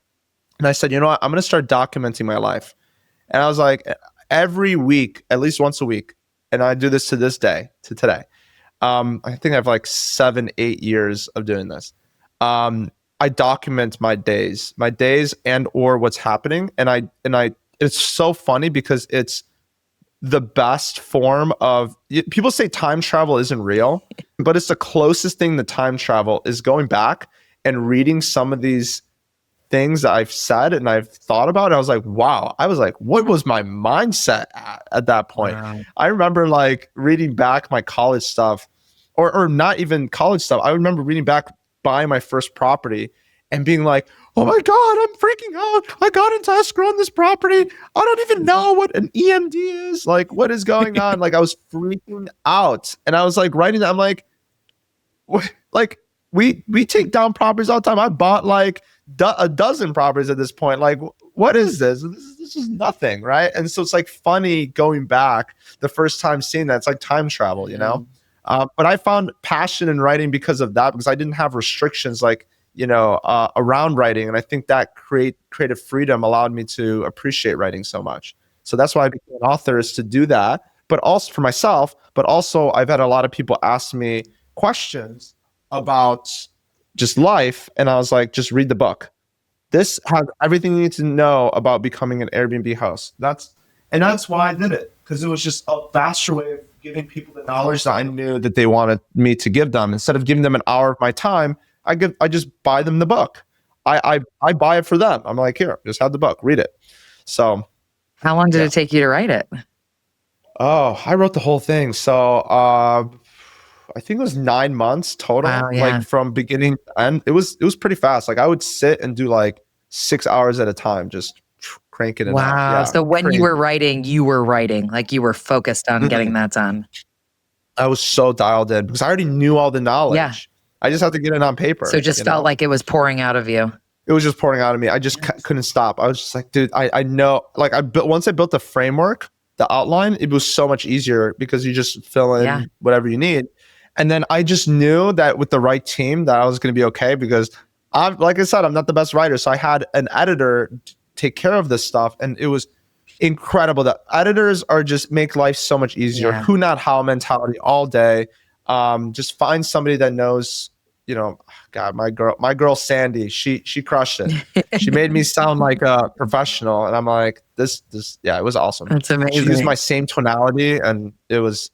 and I said, you know what, I'm going to start documenting my life. And I was like, every week, at least once a week, and I do this to this day, to today. I think I have like 7-8 years of doing this. I document my days and or what's happening. And I it's so funny because it's the best form of, people say time travel isn't real, but it's the closest thing to time travel is going back and reading some of these things that I've said and I've thought about. I was like, wow. I was like, what was my mindset at that point? Wow. I remember like reading back my college stuff, or not even college stuff. I remember reading back buying my first property and being like, oh my God, I'm freaking out. I got into escrow on this property. I don't even know what an EMD is. Like, what is going on? Like, I was freaking out. And I was like writing that. I'm like, like we take down properties all the time. I bought like a dozen properties at this point. Like, what is this? This is nothing, right? And so it's like funny going back the first time seeing that. It's like time travel, you know? But I found passion in writing because of that, because I didn't have restrictions like, around writing. And I think that creative freedom allowed me to appreciate writing so much. So that's why I became an author, is to do that, but also for myself, but also I've had a lot of people ask me questions about just life. And I was like, just read the book. This has everything you need to know about becoming an Airbnb host. That's why I did it, because it was just a faster way of giving people the knowledge that I knew that they wanted me to give them. Instead of giving them an hour of my time, I just buy them the book. I buy it for them. I'm like, here, just have the book, read it. So how long did it take you to write it? Oh, I wrote the whole thing. So I think it was 9 months total, Wow, yeah. like from beginning to end. It was pretty fast. Like I would sit and do like 6 hours at a time, just cranking it out. Wow. Yeah, So when crazy. you were writing, like you were focused on getting Mhm. that done. I was so dialed in because I already knew all the Yeah. knowledge. I just had to get it on So it paper, just you felt know? like it was pouring out of you. It was just pouring out of me. I just couldn't stop. I was just like, dude, I know. Like once I built the framework, the outline, it was so much easier because you just fill Yeah. in whatever you need. And then I just knew that with the right team that I was going to be okay because like I said, I'm not the best writer. So I had an editor take care of this stuff. And it was incredible. The editors are just make life so much easier. Yeah. Who, not how mentality all day. Just find somebody that knows, you know, God, my girl Sandy, she crushed it. She made me sound like a professional, and I'm like, this, yeah, it was awesome. That's She used my amazing. same tonality, and it was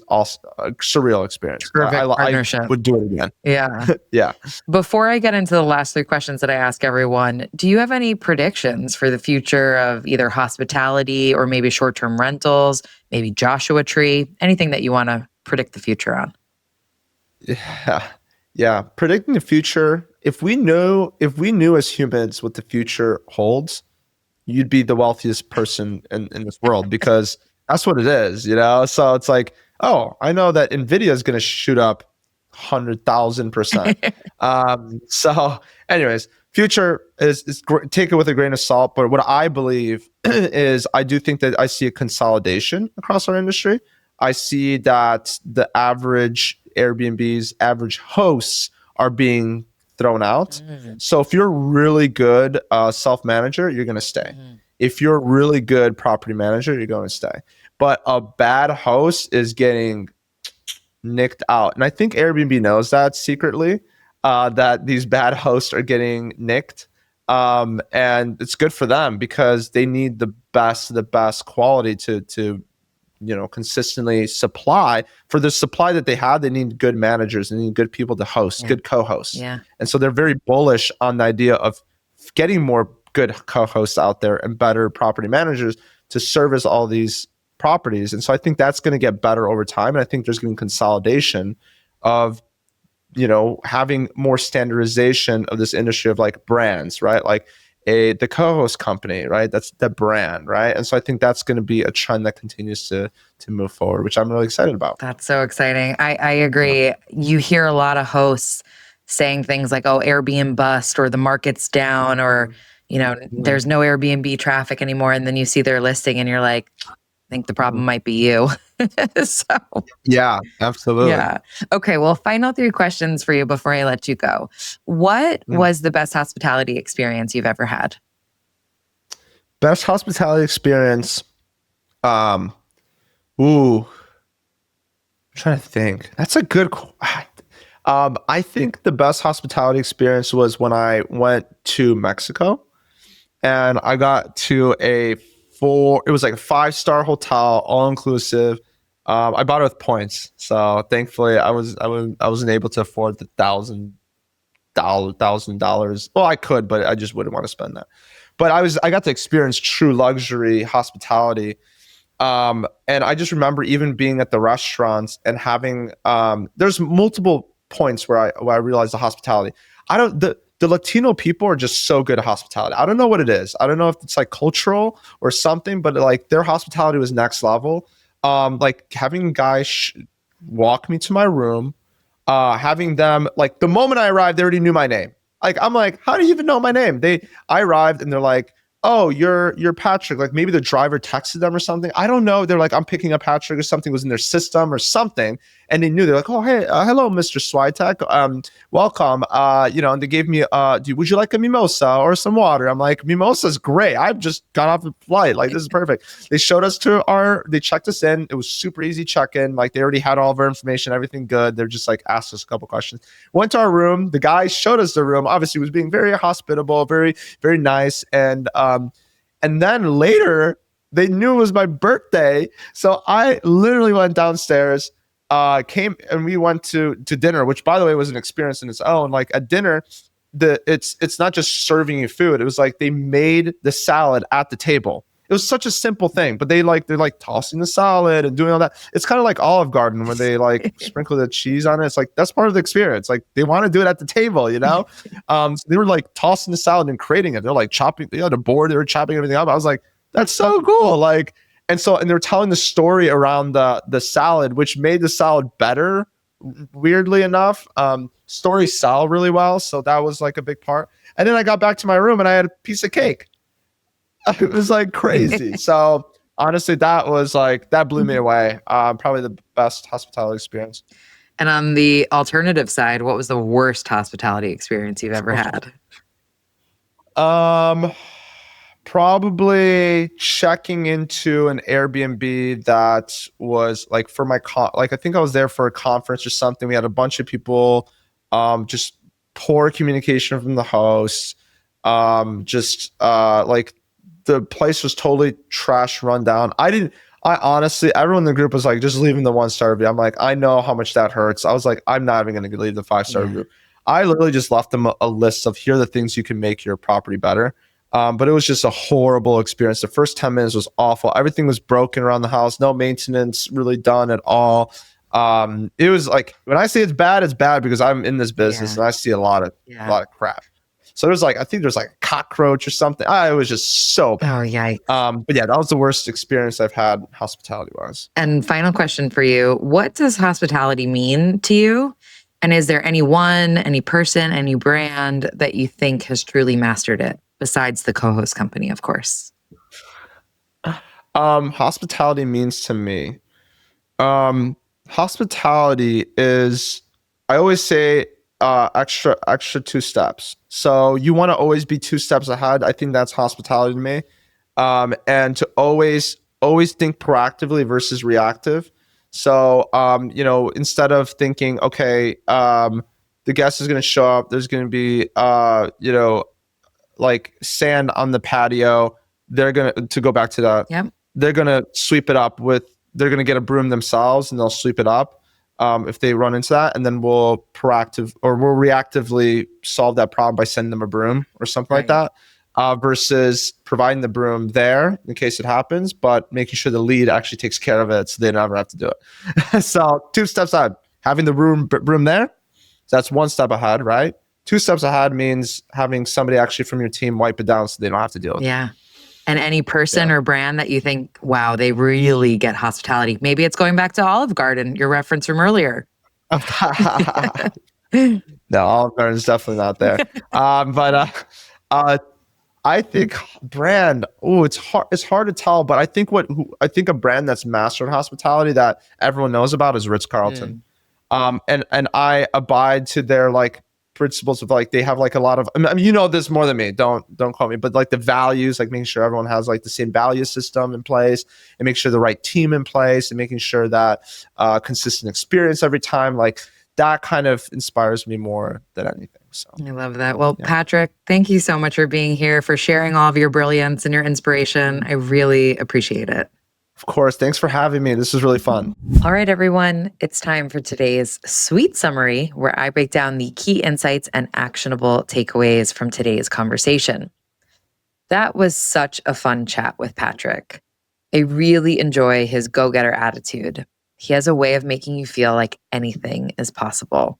also a surreal experience. Terrific I partnership. would do it again. Yeah. Yeah. Before I get into the last three questions that I ask everyone, do you have any predictions for the future of either hospitality or maybe short-term rentals, maybe Joshua Tree, anything that you want to predict the future on? Yeah. Yeah. Predicting the future. If we knew as humans what the future holds, you'd be the wealthiest person in this world because that's what it is, you know? So it's like, oh, I know that NVIDIA is going to shoot up 100,000%. So anyways, future is take it with a grain of salt. But what I believe is I do think that I see a consolidation across our industry. I see that the average Airbnbs, average hosts are being thrown out. So if you're really good self-manager, you're going to stay. If you're a really good property manager, you're going to stay. But a bad host is getting nicked out. And I think Airbnb knows that secretly, that these bad hosts are getting nicked. And it's good for them because they need the best quality to consistently supply. For the supply that they have, they need good managers, they need good people to host, good co-hosts. Yeah. And so they're very bullish on the idea of getting more good co-hosts out there and better property managers to service all these properties. And so I think that's going to get better over time. And I think there's going to be consolidation of, having more standardization of this industry of like brands, right? Like the Cohost Company, right? That's the brand, right? And so I think that's going to be a trend that continues to move forward, which I'm really excited about. That's so exciting. I agree. You hear a lot of hosts saying things like, oh, Airbnb bust, or the market's down, or, there's no Airbnb traffic anymore. And then you see their listing and you're like, I think the problem might be you. So yeah, absolutely. Yeah. Okay. Well, final three questions for you before I let you go. What was the best hospitality experience you've ever had? Best hospitality experience. I'm trying to think. That's a good. I think the best hospitality experience was when I went to Mexico, and I got to it was like a 5-star hotel, all inclusive. I bought it with points, so thankfully I wasn't able to afford the $1,000. Well, I could, but I just wouldn't want to spend that. But I got to experience true luxury hospitality. And I just remember even being at the restaurants and having there's multiple points where I realized the hospitality. The Latino people are just so good at hospitality. I don't know what it is. I don't know if it's like cultural or something, but like their hospitality was next level. Like having guys walk me to my room, having them, like the moment I arrived, they already knew my name. Like, I'm like, how do you even know my name? I arrived and they're like, oh, you're Patryk. Like maybe the driver texted them or something. I don't know. They're like, I'm picking up Patryk, or something was in their system or something. And they knew. They're like, oh, hey, hello, Mr. Swietek. Welcome. And they gave me, would you like a mimosa or some water? I'm like, mimosa's great. I've just got off the flight. Like, this is perfect. They showed us they checked us in. It was super easy check-in. Like they already had all of our information, everything good. They're just like, asked us a couple questions. Went to our room. The guy showed us the room. Obviously, was being very hospitable, very, very nice. And then later, they knew it was my birthday. So I literally went downstairs, came, and we went to dinner, which, by the way, was an experience in its own. Like at dinner, it's not just serving you food. It was like they made the salad at the table. it was such a simple thing, but they're like tossing the salad and doing all that. It's kind of like Olive Garden where they like sprinkle the cheese on it. It's like, that's part of the experience. Like they want to do it at the table, you know? So they were like tossing the salad and creating it. They're like chopping, they had a board, they were chopping everything up. I was like, that's so cool. Like, and they were telling the story around the salad, which made the salad better, weirdly enough. Stories sell really well. So that was like a big part. And then I got back to my room and I had a piece of cake. It was like crazy. So honestly, that blew me away. Probably the best hospitality experience. And on the alternative side, what was the worst hospitality experience you've ever had? Probably checking into an Airbnb that was like for my I think I was there for a conference or something. We had a bunch of people, just poor communication from the host. Like the place was totally trash, run down. I honestly, everyone in the group was like, just leaving the 1-star review. I'm like, I know how much that hurts. I was like, I'm not even going to leave the 5-star review. I literally just left them a list of here are the things you can make your property better. But it was just a horrible experience. The first 10 minutes was awful. Everything was broken around the house. No maintenance really done at all. It was like, when I say it's bad because I'm in this business and I see a lot of crap. So I think there's like a cockroach or something. It was just so bad. Oh, yikes. But yeah, that was the worst experience I've had hospitality-wise. And final question for you. What does hospitality mean to you? And is there anyone, any person, any brand that you think has truly mastered it, besides the Cohost Company, of course? Hospitality means to me, hospitality is, I always say, extra 2 steps. So you want to always be 2 steps ahead. I think that's hospitality to me. And to always think proactively versus reactive. So, instead of thinking, okay, the guest is going to show up, there's going to be, like sand on the patio. They're going to go back to that. Yep. They're going to sweep it up they're going to get a broom themselves and they'll sweep it up. If they run into that, and then we'll reactively solve that problem by sending them a broom or something like that, versus providing the broom there in case it happens, but making sure the lead actually takes care of it so they never have to do it. So 2 steps ahead, having the broom there. So that's 1 step ahead, right? 2 steps ahead means having somebody actually from your team wipe it down so they don't have to deal with it. Yeah. And any person or brand that you think, wow, they really get hospitality. Maybe it's going back to Olive Garden, your reference from earlier. No, Olive Garden's definitely not there. I think brand. It's hard to tell, but I think a brand that's mastered hospitality that everyone knows about is Ritz-Carlton. And I abide to their like principles of like, they have like a lot of, I mean, you know this more than me, don't quote me, but like the values, like making sure everyone has like the same value system in place and make sure the right team in place and making sure that consistent experience every time, like that kind of inspires me more than anything. So I love that. Well, Patryk, thank you so much for being here, for sharing all of your brilliance and your inspiration. I really appreciate it. Of course. Thanks for having me. This was really fun. All right, everyone. It's time for today's sweet summary, where I break down the key insights and actionable takeaways from today's conversation. That was such a fun chat with Patryk. I really enjoy his go-getter attitude. He has a way of making you feel like anything is possible.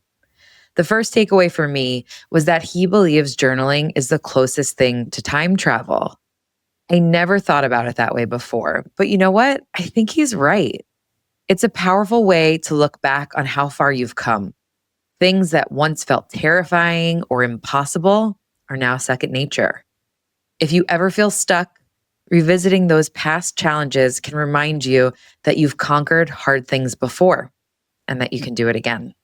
The first takeaway for me was that he believes journaling is the closest thing to time travel. I never thought about it that way before, but you know what? I think he's right. It's a powerful way to look back on how far you've come. Things that once felt terrifying or impossible are now second nature. If you ever feel stuck, revisiting those past challenges can remind you that you've conquered hard things before and that you can do it again.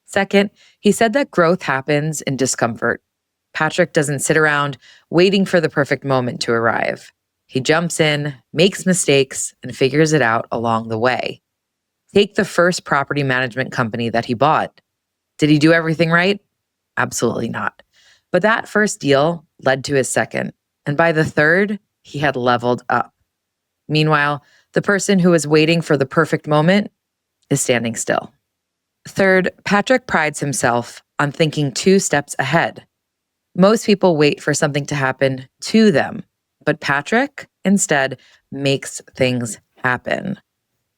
Second, he said that growth happens in discomfort. Patryk doesn't sit around waiting for the perfect moment to arrive. He jumps in, makes mistakes, and figures it out along the way. Take the first property management company that he bought. Did he do everything right? Absolutely not. But that first deal led to his second, and by the third, he had leveled up. Meanwhile, the person who is waiting for the perfect moment is standing still. Third, Patryk prides himself on thinking 2 steps ahead. Most people wait for something to happen to them. But Patryk instead makes things happen.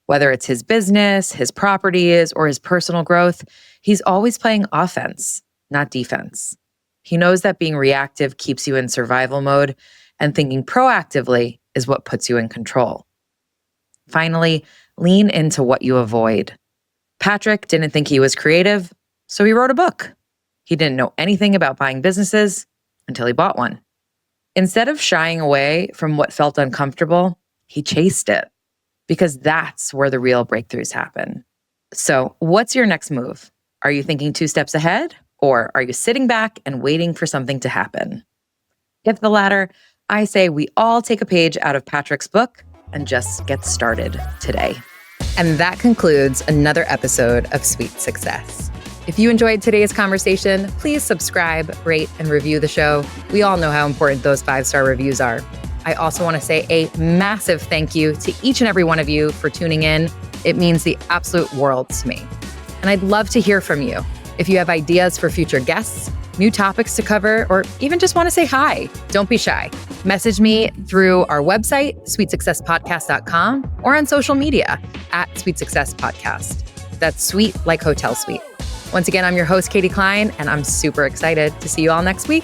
Whether it's his business, his properties, or his personal growth, he's always playing offense, not defense. He knows that being reactive keeps you in survival mode, and thinking proactively is what puts you in control. Finally, lean into what you avoid. Patryk didn't think he was creative, so he wrote a book. He didn't know anything about buying businesses until he bought one. Instead of shying away from what felt uncomfortable, he chased it, because that's where the real breakthroughs happen. So, what's your next move? Are you thinking 2 steps ahead, or are you sitting back and waiting for something to happen? If the latter, I say we all take a page out of Patryk's book and just get started today. And that concludes another episode of Sweet Success. If you enjoyed today's conversation, please subscribe, rate, and review the show. We all know how important those 5-star reviews are. I also want to say a massive thank you to each and every one of you for tuning in. It means the absolute world to me. And I'd love to hear from you. If you have ideas for future guests, new topics to cover, or even just want to say hi, don't be shy. Message me through our website, sweetsuccesspodcast.com, or on social media at Sweet Success Podcast. That's sweet like hotel suite. Once again, I'm your host, Katie Cline, and I'm super excited to see you all next week.